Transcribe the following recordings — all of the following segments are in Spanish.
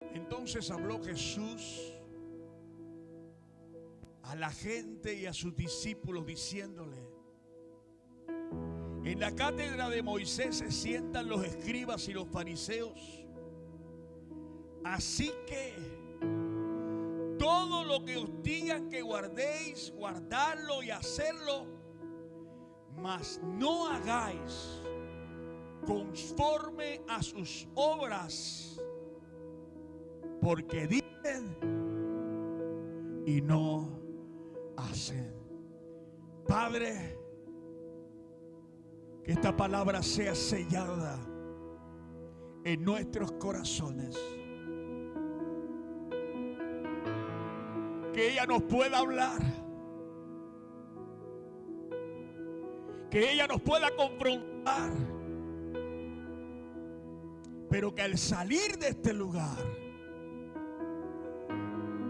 Entonces habló Jesús a la gente y a sus discípulos diciéndole: en la cátedra de Moisés se sientan los escribas y los fariseos. Así que todo lo que os digan que guardéis, guardadlo y hacerlo, mas no hagáis conforme a sus obras, porque dicen y no hacen. Padre, que esta palabra sea sellada en nuestros corazones, que ella nos pueda hablar, que ella nos pueda confrontar, pero que al salir de este lugar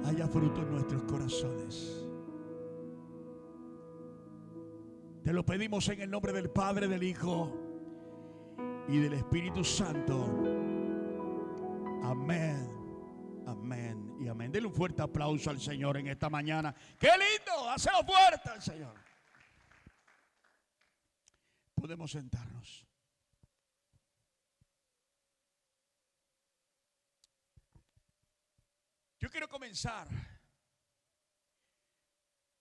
haya fruto en nuestros corazones. Te lo pedimos en el nombre del Padre, del Hijo y del Espíritu Santo. Amén, amén y amén. Denle un fuerte aplauso al Señor en esta mañana. ¡Qué lindo! ¡Hacelo fuerte al Señor! Podemos sentarnos. Yo quiero comenzar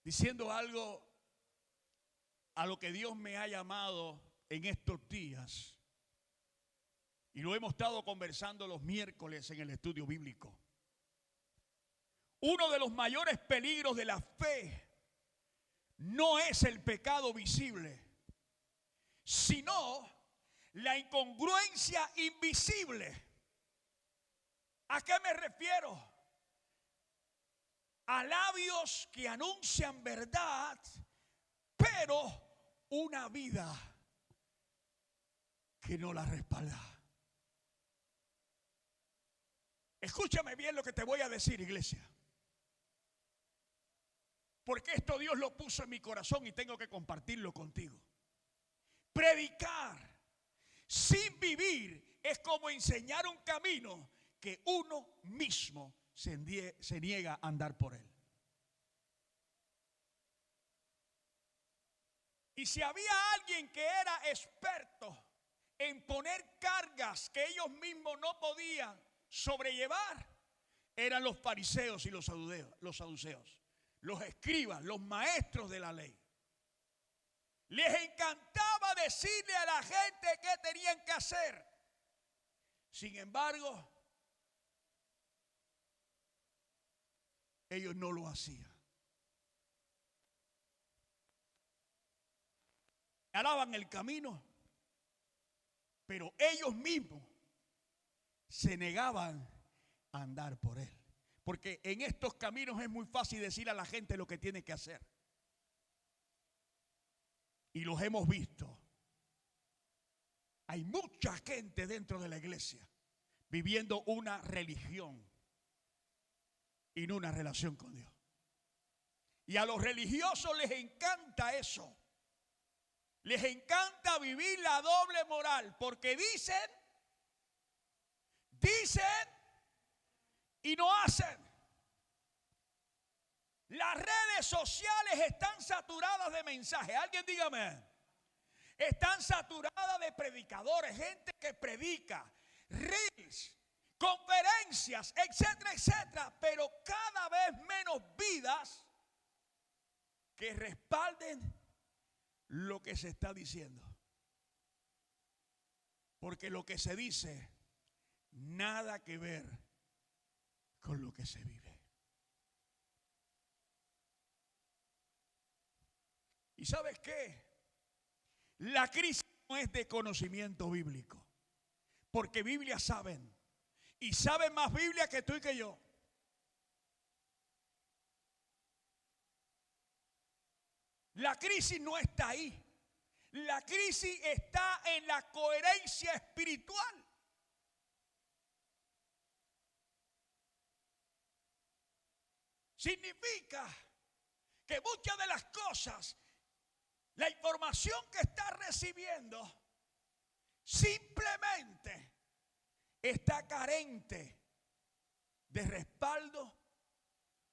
diciendo algo a lo que Dios me ha llamado en estos días. Y lo hemos estado conversando los miércoles en el estudio bíblico. Uno de los mayores peligros de la fe no es el pecado visible, sino la incongruencia invisible. ¿A qué me refiero? A labios que anuncian verdad, pero una vida que no la respalda. Escúchame bien lo que te voy a decir, iglesia, porque esto Dios lo puso en mi corazón y tengo que compartirlo contigo. Predicar sin vivir es como enseñar un camino que uno mismo se niega a andar por él. Y si había alguien que era experto en poner cargas que ellos mismos no podían sobrellevar, eran los fariseos y los saduceos, los escribas, los maestros de la ley. Les encantaba decirle a la gente qué tenían que hacer. Sin embargo, ellos no lo hacían. Alaban el camino, pero ellos mismos se negaban a andar por él. Porque en estos caminos es muy fácil decir a la gente lo que tiene que hacer. Y los hemos visto. Hay mucha gente dentro de la iglesia viviendo una religión y no una relación con Dios. Y a los religiosos les encanta eso. Les encanta vivir la doble moral, porque dicen y no hacen. Las redes sociales están saturadas de mensajes. Alguien dígame. Están saturadas de predicadores, gente que predica, reels, conferencias, etcétera, etcétera. Pero cada vez menos vidas que respalden lo que se está diciendo. Porque lo que se dice, nada que ver con lo que se vive. ¿Y sabes qué? La crisis no es de conocimiento bíblico. Porque Biblia saben. Y saben más Biblia que tú y que yo. La crisis no está ahí. La crisis está en la coherencia espiritual. Significa que muchas de las cosas, la información que está recibiendo, simplemente está carente de respaldo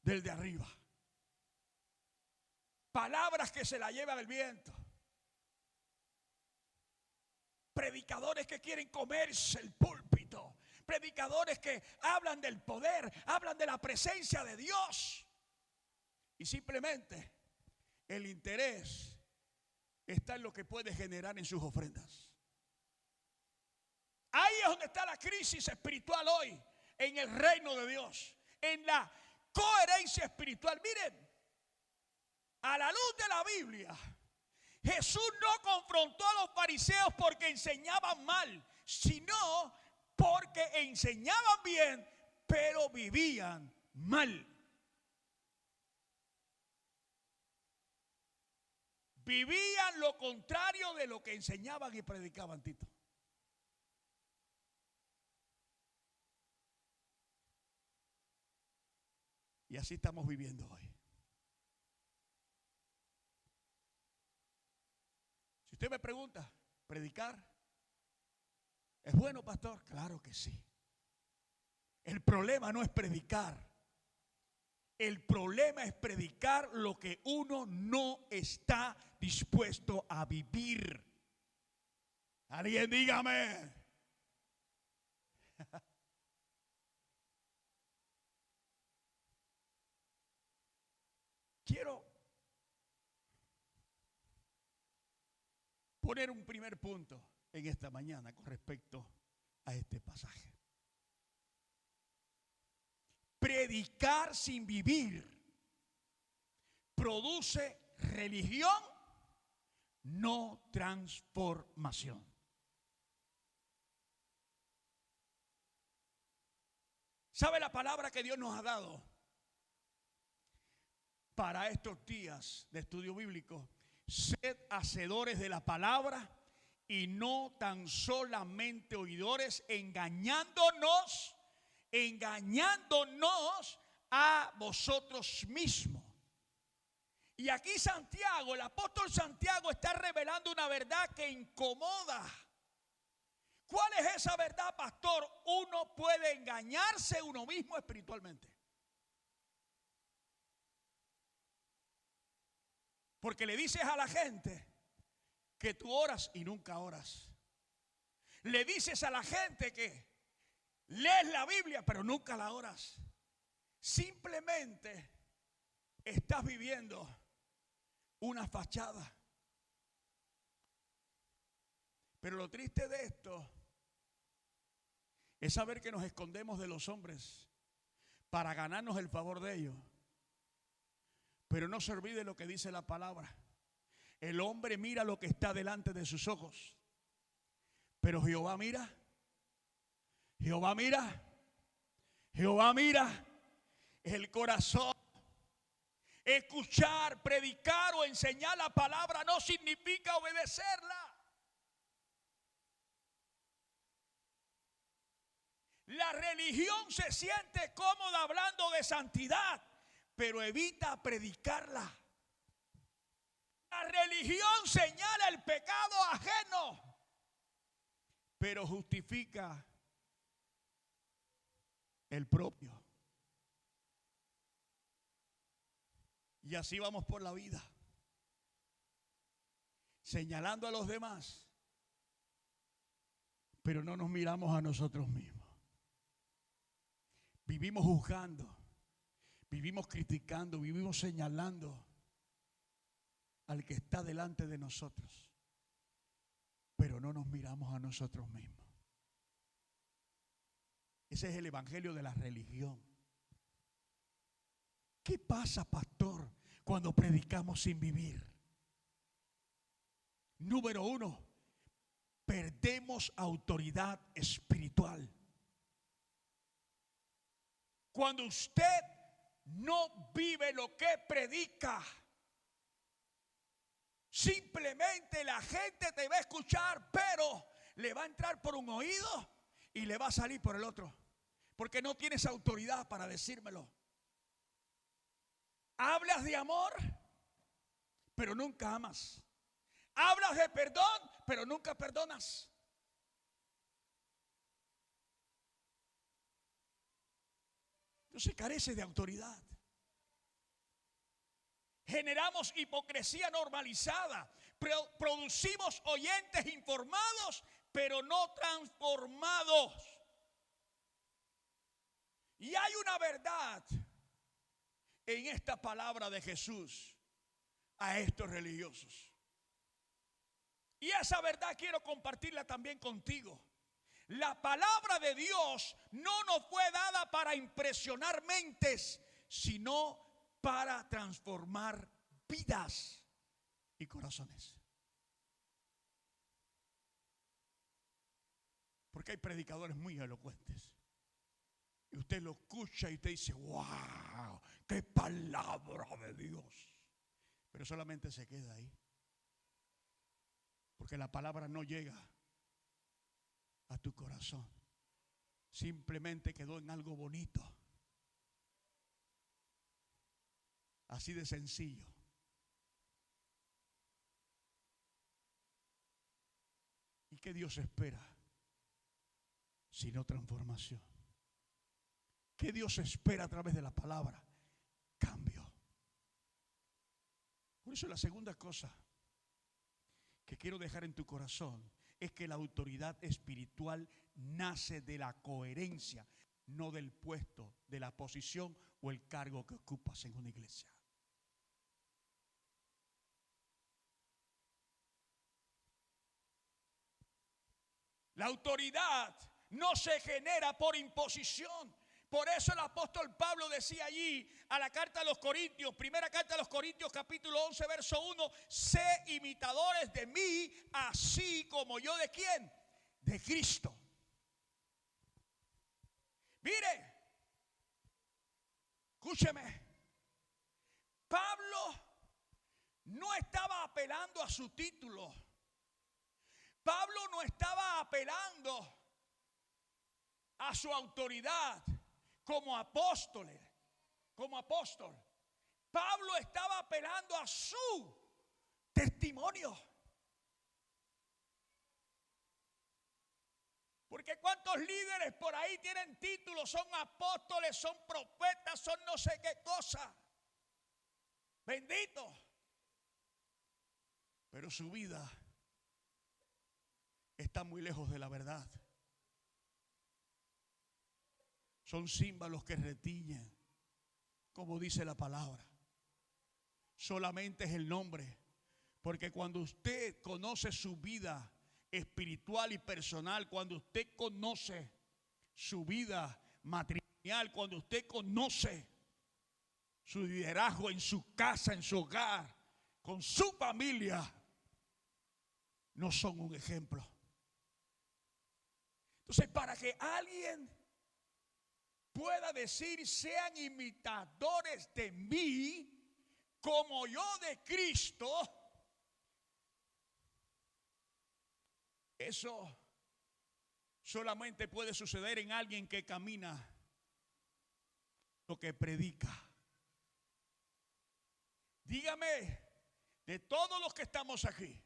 del de arriba. Palabras que se la llevan el viento. Predicadores que quieren comerse el púlpito. Predicadores que hablan del poder, hablan de la presencia de Dios. Y simplemente el interés está en lo que puede generar en sus ofrendas. Ahí es donde está la crisis espiritual hoy, en el reino de Dios, en la coherencia espiritual. Miren, a la luz de la Biblia, Jesús no confrontó a los fariseos porque enseñaban mal, sino porque enseñaban bien, pero vivían mal. Vivían lo contrario de lo que enseñaban y predicaban, Tito. Y así estamos viviendo hoy. Si usted me pregunta, ¿predicar es bueno, pastor? Claro que sí. El problema no es predicar. El problema es predicar lo que uno no está dispuesto a vivir. Alguien dígame. Quiero poner un primer punto en esta mañana con respecto a este pasaje. Predicar sin vivir produce religión, no transformación. ¿Sabe la palabra que Dios nos ha dado para estos días de estudio bíblico? Sed hacedores de la palabra y no tan solamente oidores, engañándonos a vosotros mismos. Y aquí Santiago, el apóstol Santiago, está revelando una verdad que incomoda. ¿Cuál es esa verdad, pastor? Uno puede engañarse uno mismo espiritualmente. Porque le dices a la gente que tú oras y nunca oras. Le dices a la gente que lees la Biblia pero nunca la oras. Simplemente estás viviendo una fachada. Pero lo triste de esto es saber que nos escondemos de los hombres para ganarnos el favor de ellos. Pero no se olvide lo que dice la palabra. El hombre mira lo que está delante de sus ojos, pero Jehová mira el corazón. Escuchar, predicar o enseñar la palabra no significa obedecerla. La religión se siente cómoda hablando de santidad, pero evita predicarla. La religión señala el pecado ajeno, pero justifica el propio. Y así vamos por la vida, señalando a los demás, pero no nos miramos a nosotros mismos. Vivimos juzgando, vivimos criticando, vivimos señalando al que está delante de nosotros, pero no nos miramos a nosotros mismos. Ese es el evangelio de la religión. ¿Qué pasa, pastor, cuando predicamos sin vivir? Número uno, perdemos autoridad espiritual. Cuando usted no vive lo que predica, simplemente la gente te va a escuchar, pero le va a entrar por un oído y le va a salir por el otro, porque no tienes autoridad para decírmelo. Hablas de amor, pero nunca amas. Hablas de perdón, pero nunca perdonas. Entonces carece de autoridad. Generamos hipocresía normalizada. Producimos oyentes informados, pero no transformados. Y hay una verdad en esta palabra de Jesús a estos religiosos. Y esa verdad quiero compartirla también contigo. La palabra de Dios no nos fue dada para impresionar mentes, sino para transformar vidas y corazones. Porque hay predicadores muy elocuentes. Y usted lo escucha y usted dice, wow, qué palabra de Dios. Pero solamente se queda ahí. Porque la palabra no llega a tu corazón. Simplemente quedó en algo bonito. Así de sencillo. ¿Y qué Dios espera? Sino transformación. ¿Qué Dios espera a través de la palabra? Cambio. Por eso la segunda cosa que quiero dejar en tu corazón es que la autoridad espiritual nace de la coherencia, no del puesto, de la posición o el cargo que ocupas en una iglesia. La autoridad no se genera por imposición. Por eso el apóstol Pablo decía allí a la carta a los Corintios, primera carta a los Corintios capítulo 11 verso 1, sé imitadores de mí, así como yo de ¿quién? De Cristo. Mire, escúcheme, Pablo no estaba apelando a su título. Pablo no estaba apelando a su autoridad como apóstol. Pablo estaba apelando a su testimonio. Porque cuántos líderes por ahí tienen títulos, son apóstoles, son profetas, son no sé qué cosa. Bendito. Pero su vida está muy lejos de la verdad. Son címbalos que retiñen, como dice la palabra. Solamente es el nombre. Porque cuando usted conoce su vida espiritual y personal, cuando usted conoce su vida matrimonial, cuando usted conoce su liderazgo en su casa, en su hogar, con su familia, no son un ejemplo. Entonces, para que alguien pueda decir, sean imitadores de mí, como yo de Cristo, eso solamente puede suceder en alguien que camina lo que predica. Dígame, de todos los que estamos aquí,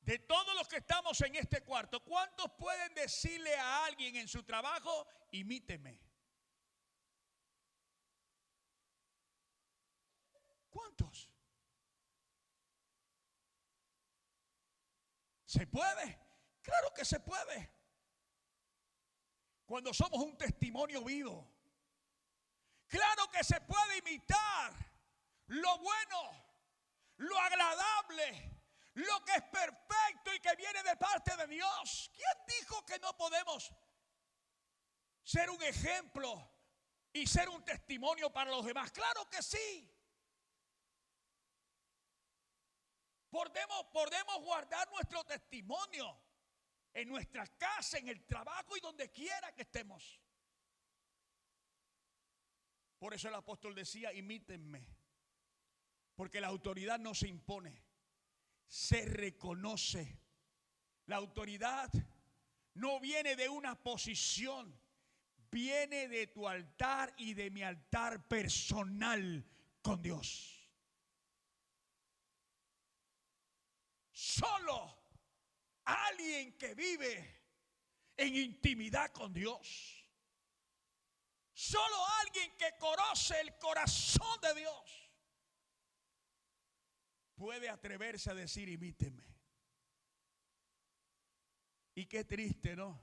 de todos los que estamos en este cuarto, ¿cuántos pueden decirle a alguien en su trabajo, imíteme? ¿Cuántos? ¿Se puede? Claro que se puede. Cuando somos un testimonio vivo. Claro que se puede imitar lo bueno, lo agradable, lo que es perfecto y que viene de parte de Dios. ¿Quién dijo que no podemos ser un ejemplo y ser un testimonio para los demás? Claro que sí. Podemos guardar nuestro testimonio en nuestra casa, en el trabajo y donde quiera que estemos. Por eso el apóstol decía, imítenme. Porque la autoridad no se impone, se reconoce. La autoridad no viene de una posición, viene de tu altar y de mi altar personal con Dios. Solo alguien que vive en intimidad con Dios, Solo alguien que conoce el corazón de Dios puede atreverse a decir: imíteme. Y qué triste, ¿no?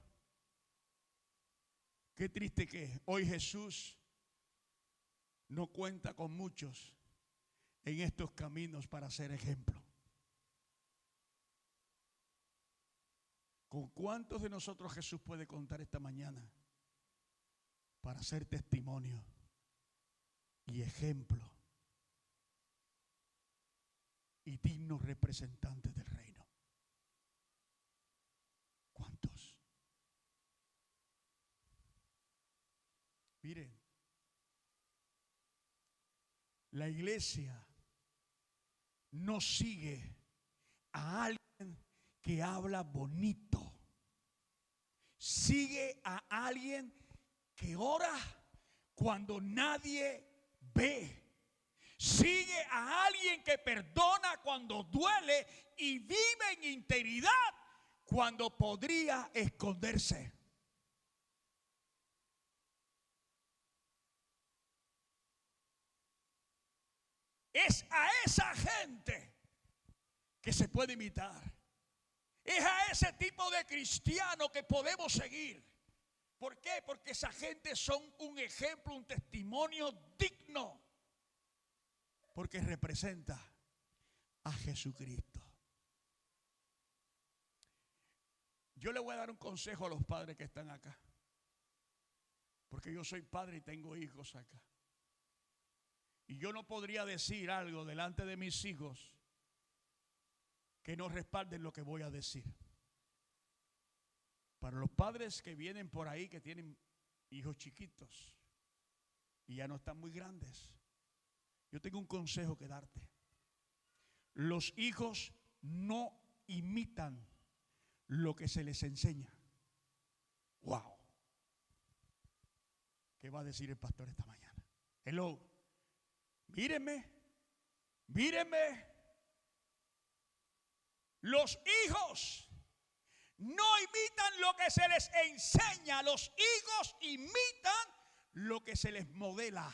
Qué triste que hoy Jesús no cuenta con muchos en estos caminos para ser ejemplo. ¿Con cuántos de nosotros Jesús puede contar esta mañana para ser testimonio y ejemplo y dignos representantes del reino? ¿Cuántos? Miren, la iglesia no sigue a alguien que habla bonito. Sigue a alguien que ora cuando nadie ve. Sigue a alguien que perdona cuando duele y vive en integridad cuando podría esconderse. Es a esa gente que se puede imitar. Es a ese tipo de cristiano que podemos seguir. ¿Por qué? Porque esa gente son un ejemplo, un testimonio digno. Porque representa a Jesucristo. Yo le voy a dar un consejo a los padres que están acá. Porque yo soy padre y tengo hijos acá. Y yo no podría decir algo delante de mis hijos que no respalden lo que voy a decir. Para los padres que vienen por ahí, que tienen hijos chiquitos y ya no están muy grandes, yo tengo un consejo que darte. Los hijos no imitan lo que se les enseña. Wow. ¿Qué va a decir el pastor esta mañana? Hello. Mírenme, mírenme. Los hijos no imitan lo que se les enseña. Los hijos imitan lo que se les modela.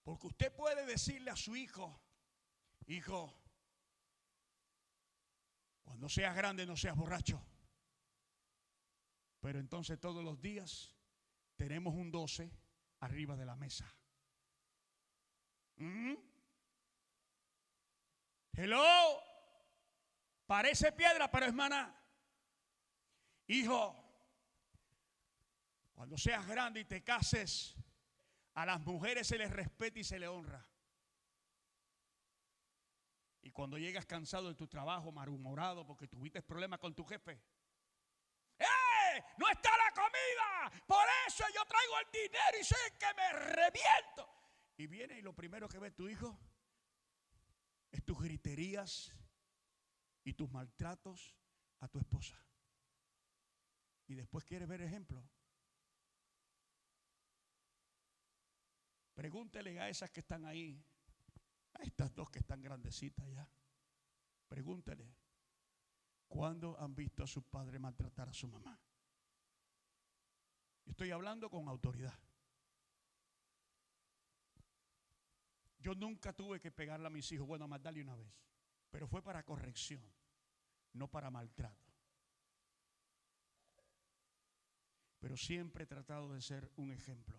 Porque usted puede decirle a su hijo: hijo, cuando seas grande no seas borracho. Pero entonces todos los días tenemos un 12 arriba de la mesa. Hello. Parece piedra, pero es maná. Hijo, cuando seas grande y te cases, a las mujeres se les respeta y se les honra. Y cuando llegas cansado de tu trabajo, malhumorado porque tuviste problemas con tu jefe, no está la comida, por eso yo traigo el dinero y sé que me reviento. Y viene y lo primero que ve tu hijo es tus griterías y tus maltratos a tu esposa. Y después quiere ver ejemplo. Pregúntele a esas que están ahí, a estas dos que están grandecitas ya. Pregúntele, ¿cuándo han visto a su padre maltratar a su mamá? Yo estoy hablando con autoridad. Yo nunca tuve que pegarle a mis hijos, bueno, a más darle una vez, pero fue para corrección, no para maltrato. Pero siempre he tratado de ser un ejemplo.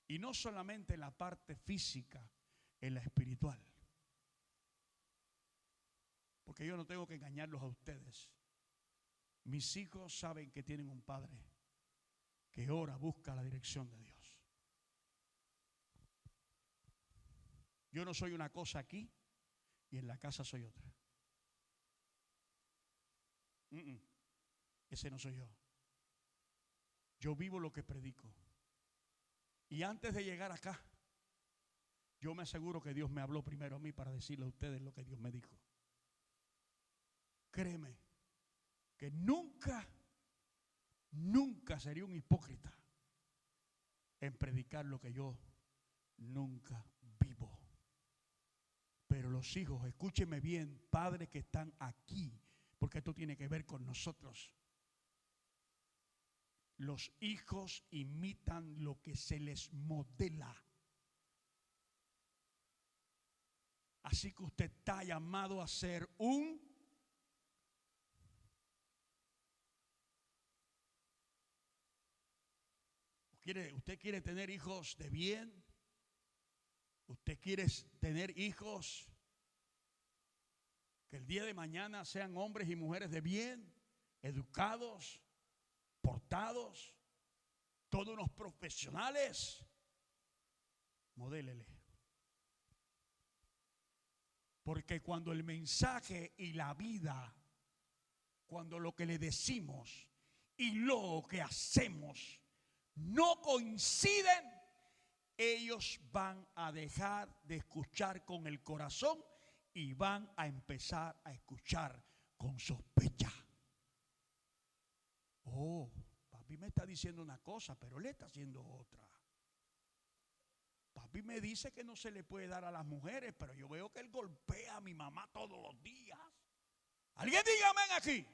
Y no solamente en la parte física, en la espiritual. Porque yo no tengo que engañarlos a ustedes. Mis hijos saben que tienen un padre que ora, busca la dirección de Dios. Yo no soy una cosa aquí y en la casa soy otra. Ese no soy yo. Yo vivo lo que predico. Y antes de llegar acá, yo me aseguro que Dios me habló primero a mí para decirle a ustedes lo que Dios me dijo. Créeme que nunca sería un hipócrita en predicar lo que yo nunca vivo. Pero los hijos, escúchenme bien, padres que están aquí, porque esto tiene que ver con nosotros. Los hijos imitan lo que se les modela. Así que usted está llamado a ser ¿Usted quiere tener hijos de bien? ¿Usted quiere tener hijos que el día de mañana sean hombres y mujeres de bien, educados, portados, todos unos profesionales? Modélele. Porque cuando el mensaje y la vida, cuando lo que le decimos y lo que hacemos no coinciden, ellos van a dejar de escuchar con el corazón y van a empezar a escuchar con sospecha. Oh, papi me está diciendo una cosa, pero le está haciendo otra. Papi me dice que no se le puede dar a las mujeres, pero yo veo que él golpea a mi mamá todos los días. ¿Alguien diga amén aquí?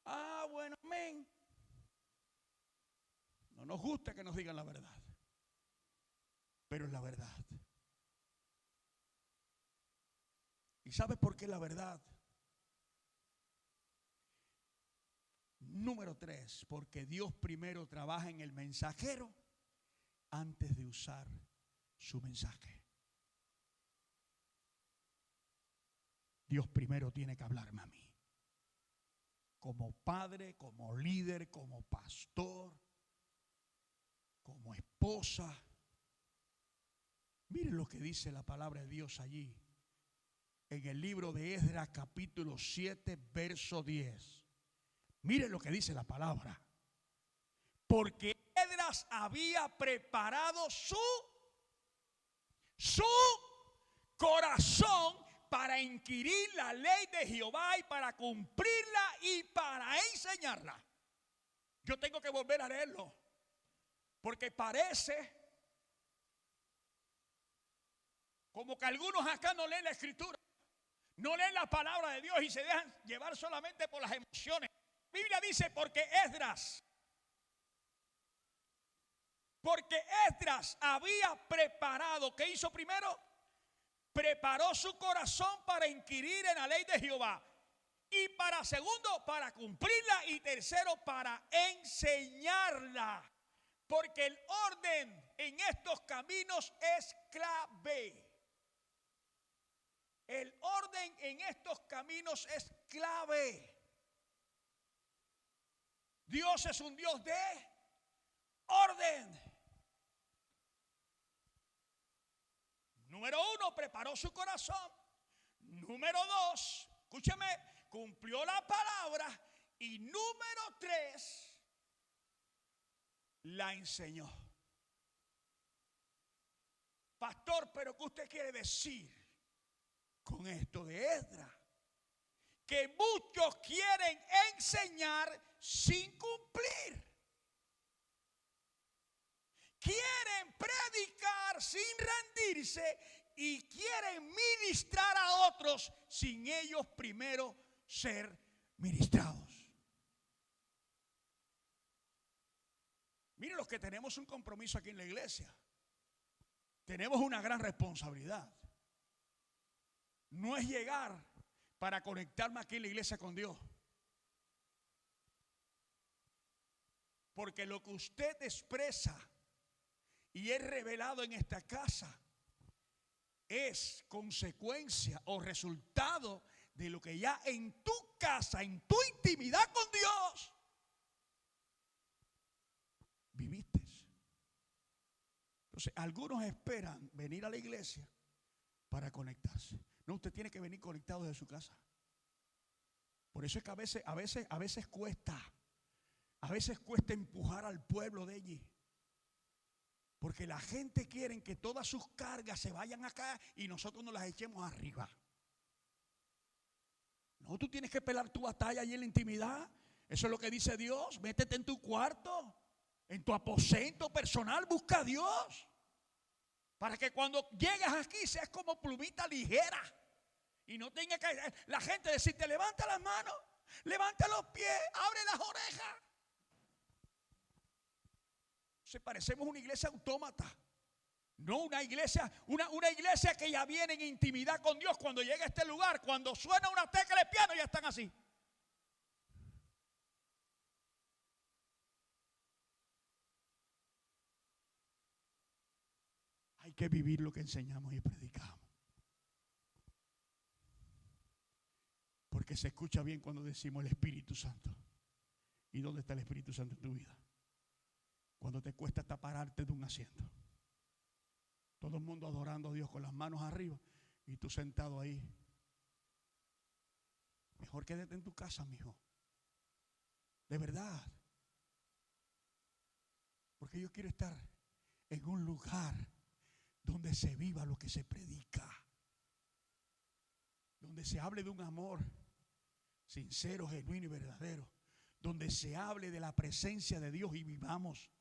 Ah, bueno, amén. No nos gusta que nos digan la verdad, pero es la verdad. ¿Y sabes por qué la verdad? Número 3, porque Dios primero trabaja en el mensajero antes de usar su mensaje. Dios primero tiene que hablarme a mí. Como padre, como líder, como pastor, como esposa. Miren lo que dice la palabra de Dios allí. En el libro de Esdras capítulo 7, verso 10. Miren lo que dice la palabra. Porque Esdras había preparado su corazón para inquirir la ley de Jehová y para cumplirla y para enseñarla. Yo tengo que volver a leerlo, porque parece como que algunos acá no leen la escritura, no leen la palabra de Dios y se dejan llevar solamente por las emociones. La Biblia dice porque Esdras había preparado. ¿Qué hizo primero? Preparó su corazón para inquirir en la ley de Jehová. Y para segundo, para cumplirla. Y tercero, para enseñarla. Porque el orden en estos caminos es clave. El orden en estos caminos es clave. Dios es un Dios de orden. Número 1, preparó su corazón. Número 2, escúcheme, cumplió la palabra. Y número 3, la enseñó. Pastor, ¿pero qué usted quiere decir con esto de Esdras? Que muchos quieren enseñar sin cumplir. Quieren predicar sin rendirse y quieren ministrar a otros sin ellos primero ser ministrados. Miren los que tenemos un compromiso aquí en la iglesia. Tenemos una gran responsabilidad. No es llegar para conectarme aquí en la iglesia con Dios. Porque lo que usted expresa y es revelado en esta casa es consecuencia o resultado de lo que ya en tu casa, en tu intimidad con Dios, viviste. Entonces, algunos esperan venir a la iglesia para conectarse. No, usted tiene que venir conectado desde su casa. Por eso es que a veces cuesta empujar al pueblo de allí. Porque la gente quiere que todas sus cargas se vayan acá y nosotros nos las echemos arriba. No, tú tienes que pelear tu batalla allí en la intimidad. Eso es lo que dice Dios. Métete en tu cuarto, en tu aposento personal, busca a Dios. Para que cuando llegues aquí seas como plumita ligera. Y no tenga que la gente decirte, levanta las manos, levanta los pies, abre las orejas. Entonces parecemos una iglesia autómata. No una iglesia, una iglesia que ya viene en intimidad con Dios. Cuando llega a este lugar, cuando suena una tecla de piano, ya están así. Hay que vivir lo que enseñamos y predicamos. Porque se escucha bien cuando decimos el Espíritu Santo. ¿Y dónde está el Espíritu Santo en tu vida? Cuando te cuesta hasta pararte de un asiento. Todo el mundo adorando a Dios con las manos arriba y tú sentado ahí. Mejor quédate en tu casa, mijo. De verdad. Porque yo quiero estar en un lugar donde se viva lo que se predica. Donde se hable de un amor sincero, genuino y verdadero. Donde se hable de la presencia de Dios y vivamos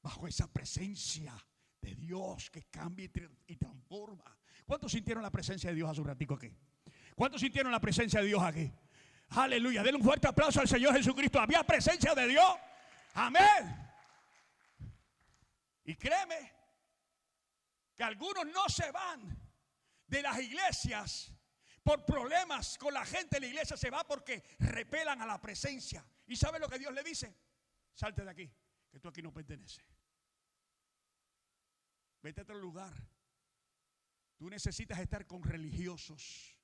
bajo esa presencia de Dios que cambia y transforma. ¿Cuántos sintieron la presencia de Dios hace un ratico aquí? ¿Cuántos sintieron la presencia de Dios aquí? Aleluya, denle un fuerte aplauso al Señor Jesucristo. Había presencia de Dios. Amén. Y créeme que algunos no se van de las iglesias por problemas con la gente de la iglesia. Se va porque repelan a la presencia. ¿Y sabe lo que Dios le dice? Salte de aquí, que tú aquí no perteneces. Vete a otro lugar. Tú necesitas estar con religiosos.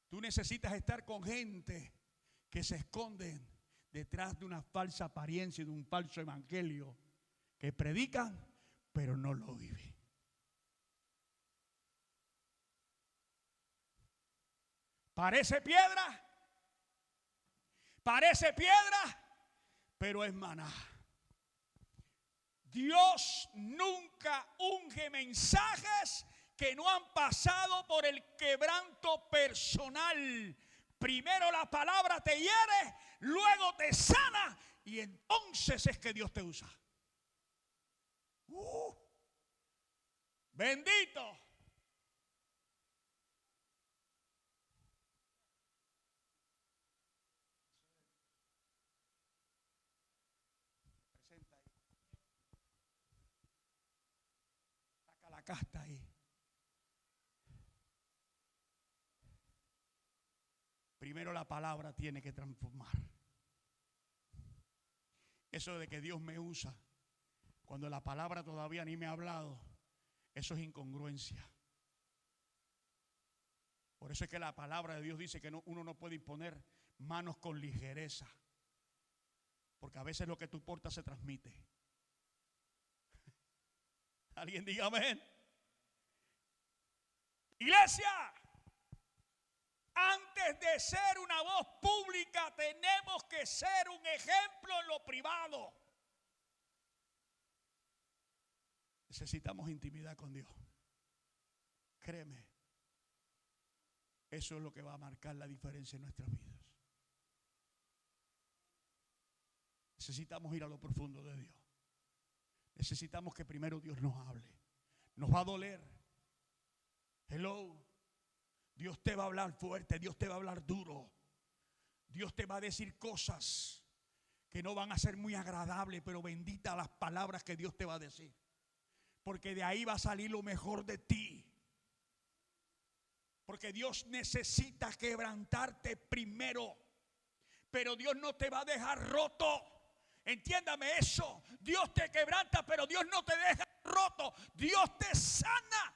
Tú necesitas estar con gente que se esconden detrás de una falsa apariencia y de un falso evangelio, que predican pero no lo viven. Parece piedra, pero es maná. Dios nunca unge mensajes que no han pasado por el quebranto personal. Primero la palabra te hiere, luego te sana y entonces es que Dios te usa. Bendito. Presenta ahí. Saca la casta ahí. Primero la palabra tiene que transformar. Eso de que Dios me usa cuando la palabra todavía ni me ha hablado, eso es incongruencia. Por eso es que la palabra de Dios dice que uno no puede imponer manos con ligereza, porque a veces lo que tú portas se transmite. Alguien diga amén. Iglesia, antes de ser una voz pública tenemos que ser un ejemplo en lo privado. Necesitamos intimidad con Dios. Créeme, eso es lo que va a marcar la diferencia en nuestras vidas. Necesitamos ir a lo profundo de Dios. Necesitamos que primero Dios nos hable. Nos va a doler. Hello. Dios te va a hablar fuerte, Dios te va a hablar duro. Dios te va a decir cosas que no van a ser muy agradables, pero benditas las palabras que Dios te va a decir. Porque de ahí va a salir lo mejor de ti. Porque Dios necesita quebrantarte primero. Pero Dios no te va a dejar roto. Entiéndame eso. Dios te quebranta, pero Dios no te deja roto. Dios te sana.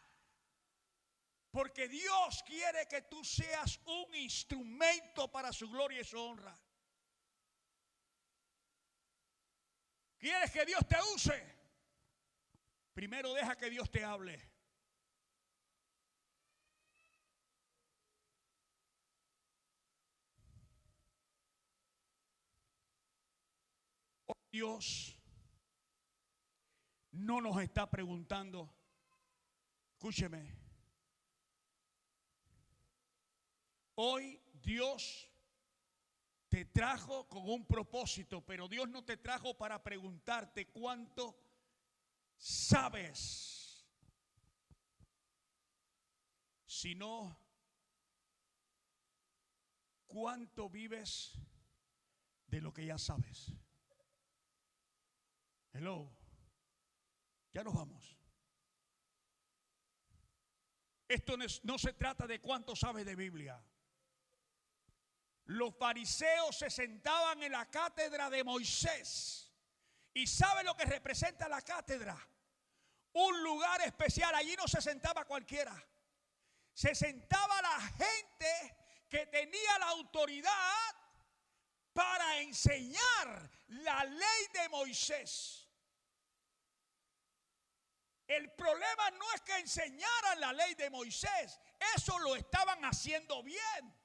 Porque Dios quiere que tú seas un instrumento para su gloria y su honra. ¿Quieres que Dios te use? Primero deja que Dios te hable. Dios no nos está preguntando, escúcheme, hoy Dios te trajo con un propósito, pero Dios no te trajo para preguntarte cuánto sabes, sino cuánto vives de lo que ya sabes. Hello. Ya nos vamos. Esto no se trata de cuánto sabes de Biblia. Los fariseos se sentaban en la cátedra de Moisés. ¿Y sabe lo que representa la cátedra? Un lugar especial. Allí no se sentaba cualquiera. Se sentaba la gente que tenía la autoridad para enseñar la ley de Moisés. El problema no es que enseñaran la ley de Moisés. Eso lo estaban haciendo bien.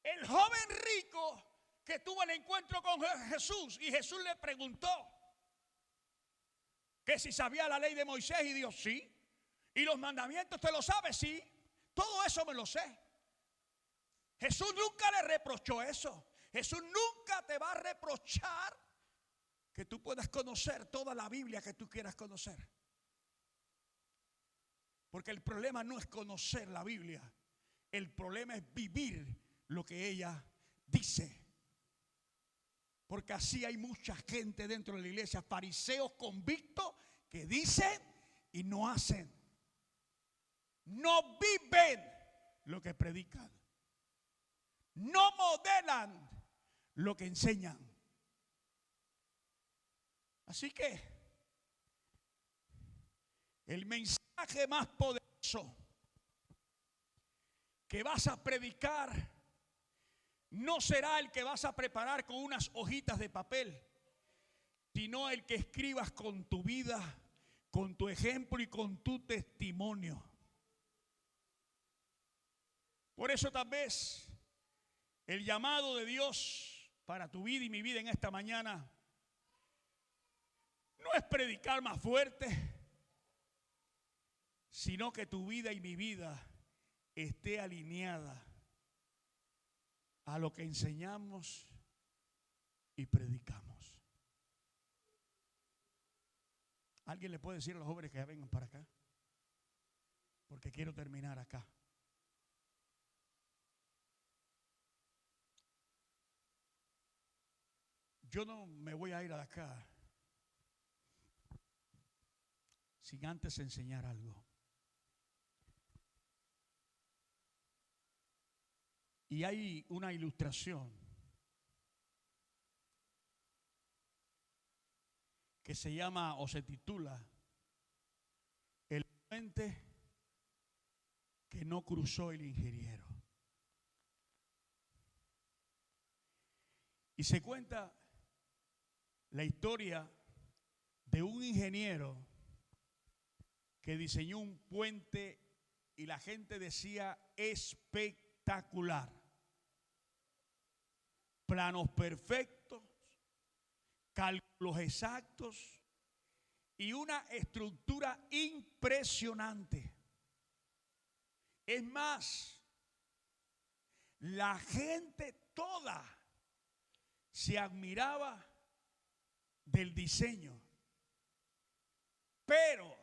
El joven rico que tuvo el encuentro con Jesús y Jesús le preguntó que si sabía la ley de Moisés y dijo sí. Y los mandamientos, ¿te lo sabes? Sí. Todo eso me lo sé. Jesús nunca le reprochó eso. Jesús nunca te va a reprochar que tú puedas conocer toda la Biblia que tú quieras conocer. Porque el problema no es conocer la Biblia. El problema es vivir lo que ella dice. Porque así hay mucha gente dentro de la iglesia, fariseos convictos que dicen y no hacen. No viven lo que predican. No modelan lo que enseñan. Así que el mensaje más poderoso que vas a predicar no será el que vas a preparar con unas hojitas de papel, sino el que escribas con tu vida, con tu ejemplo y con tu testimonio. Por eso tal vez el llamado de Dios para tu vida y mi vida en esta mañana no es predicar más fuerte, sino que tu vida y mi vida esté alineada a lo que enseñamos y predicamos. ¿Alguien le puede decir a los jóvenes que vengan para acá? Porque quiero terminar acá. Yo no me voy a ir de acá sin antes enseñar algo. Y hay una ilustración que se llama o se titula El puente que no cruzó el ingeniero. Y se cuenta la historia de un ingeniero que diseñó un puente y la gente decía espectacular. Planos perfectos, cálculos exactos y una estructura impresionante. Es más, la gente toda se admiraba del diseño, pero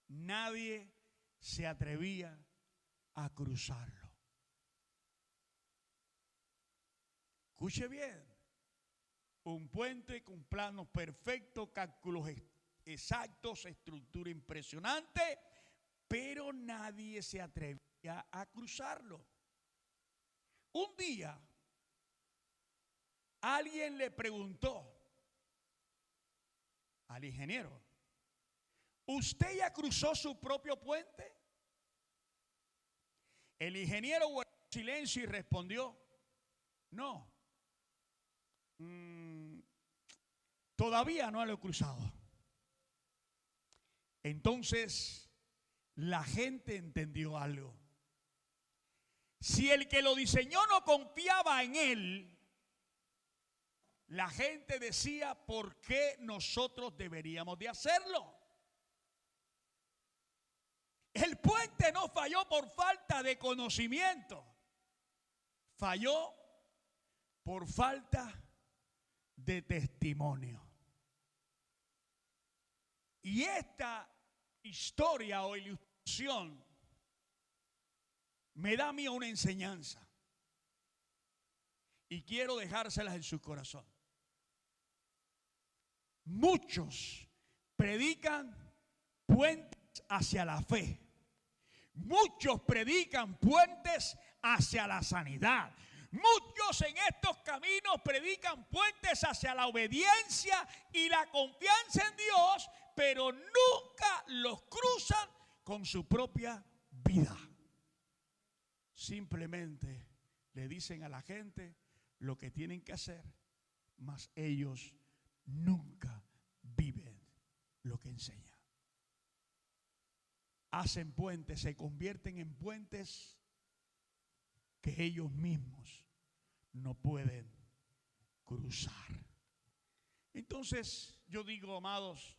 nadie se atrevía a cruzarlo. Escuche bien, un puente con planos perfectos, cálculos exactos, estructura impresionante, pero nadie se atrevía a cruzarlo. Un día, alguien le preguntó al ingeniero: ¿usted ya cruzó su propio puente? El ingeniero guardó silencio y respondió: no. Todavía no lo he cruzado. Entonces la gente entendió algo. Si el que lo diseñó no confiaba en él, la gente decía: ¿por qué nosotros deberíamos de hacerlo? El puente no falló por falta de conocimiento, falló por falta de testimonio. Y esta historia o ilustración me da a mí una enseñanza. Y quiero dejárselas en su corazón. Muchos predican puentes hacia la fe. Muchos predican puentes hacia la sanidad. Muchos en estos caminos predican puentes hacia la obediencia y la confianza en Dios, pero nunca los cruzan con su propia vida. Simplemente le dicen a la gente lo que tienen que hacer, mas ellos nunca viven lo que enseñan. Hacen puentes, se convierten en puentes que ellos mismos no pueden cruzar. Entonces yo digo, amados,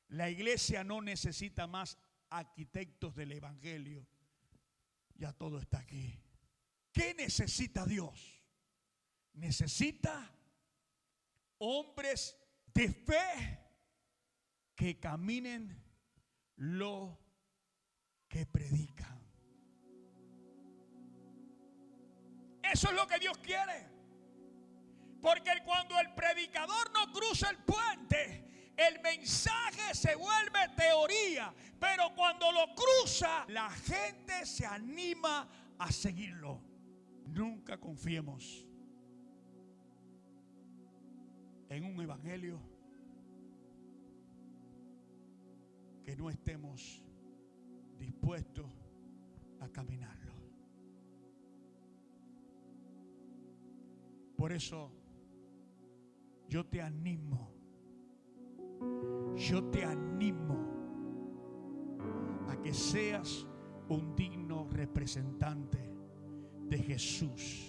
la iglesia no necesita más arquitectos del evangelio. Ya todo está aquí. ¿Qué necesita Dios? Necesita hombres de fe que caminen lo que predican. Eso es lo que Dios quiere. Porque cuando el predicador no cruza el puente, el mensaje se vuelve teoría. Pero cuando lo cruza, la gente se anima a seguirlo. Nunca confiemos en un evangelio que no estemos dispuestos a caminarlo. Por eso yo te animo a que seas un digno representante de Jesús